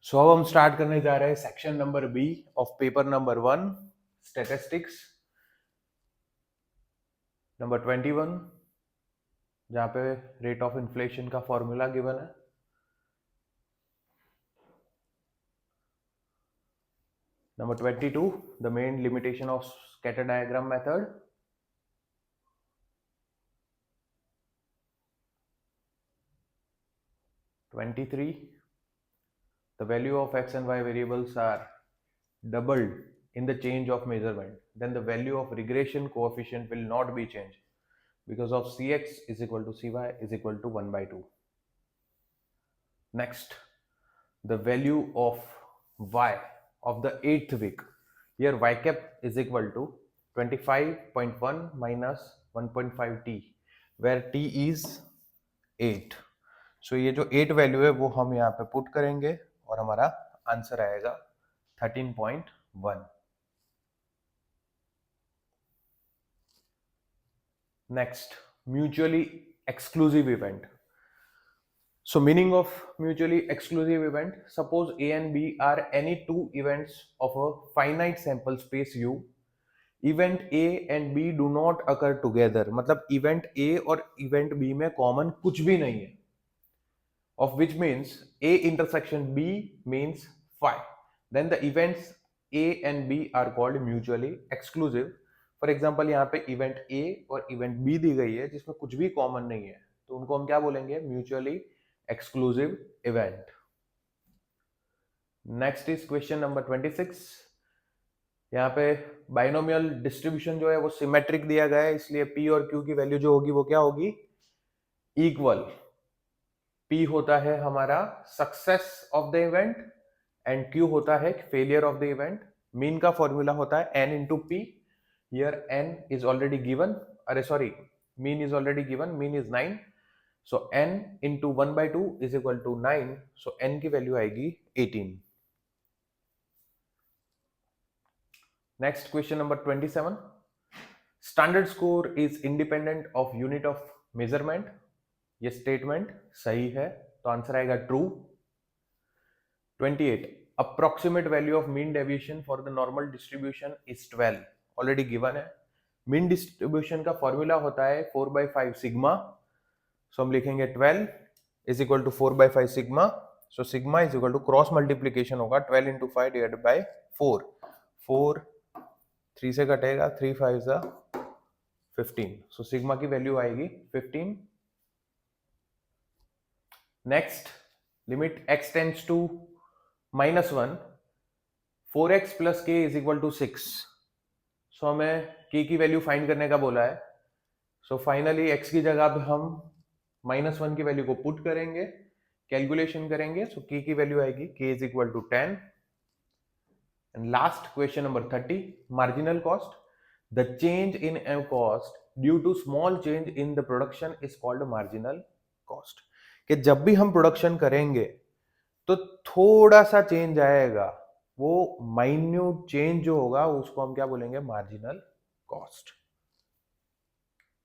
सो अब हम स्टार्ट करने जा रहे हैं section number B of paper number 1 statistics number 21, जहां पे रेट ऑफ इन्फ्लेशन का फॉर्मूला गिवन है। Number 22, the main limitation of scatter diagram method. (23) the value of x and y variables are doubled in the change of measurement, then the value of regression coefficient will not be changed because of cx is equal to cy is equal to 1 by 2. Next, the value of y of the 8th week. Here y cap is equal to 25.1 minus 1.5 t, where t is 8. So ये जो 8 value है वो हम यहाँ पे put करेंगे और हमारा आंसर आएगा 13.1. Next, mutually exclusive event. So meaning of mutually exclusive event, suppose A and B are any two events of a finite sample space U. Event A and B do not occur together. मतलब event A और event B में common कुछ भी नहीं है. Of which means A intersection B means phi. Then the events A and B are called mutually exclusive. For example, यहाँ पे event A और event B दी गई है जिसमें कुछ भी common नहीं है, तो उनको हम क्या बोलेंगे? Mutually exclusive event. Next is question number 26. यहाँ पे बाइनोमियल डिस्ट्रीब्यूशन जो है वो सिमेट्रिक दिया गया है, इसलिए P और Q की वैल्यू जो होगी वो क्या होगी? इक्वल. P होता है हमारा success of the event and Q होता है failure of the event. Mean का फॉर्मूला होता है n into P. Here n is already given. अरे sorry, mean is already given. Mean is 9. So n into 1 by 2 is equal to 9. So n की value आएगी 18. Next, question number 27. Standard score is independent of unit of measurement. ये statement सही है, तो answer आएगा true. 28. Approximate value of mean deviation for the normal distribution is 12. Already given है. Mean distribution का formula होता है 4/5 सिग्मा. सो हम लिखेंगे 12 is equal to 4/5 sigma. So sigma is equal to cross multiplication होगा 12 into 5 डिवाइडेड बाय 4. 4 3 से कटेगा, 3 5 15. So sigma की वैल्यू आएगी 15. Next, limit x tends to -1, 4x plus k is equal to 6. So हमें k की value find करने का बोला है. सो फाइनली x की जगह पे हम -1 की वैल्यू को पुट करेंगे, कैलकुलेशन करेंगे. सो k की वैल्यू आएगी k is equal to 10. And last, question number 30, marginal cost. The change in cost due to small change in the production is called marginal cost. कि जब भी हम production करेंगे तो थोड़ा सा चेंज आएगा, वो माइन्यूट चेंज जो होगा उसको हम क्या बोलेंगे? Marginal cost.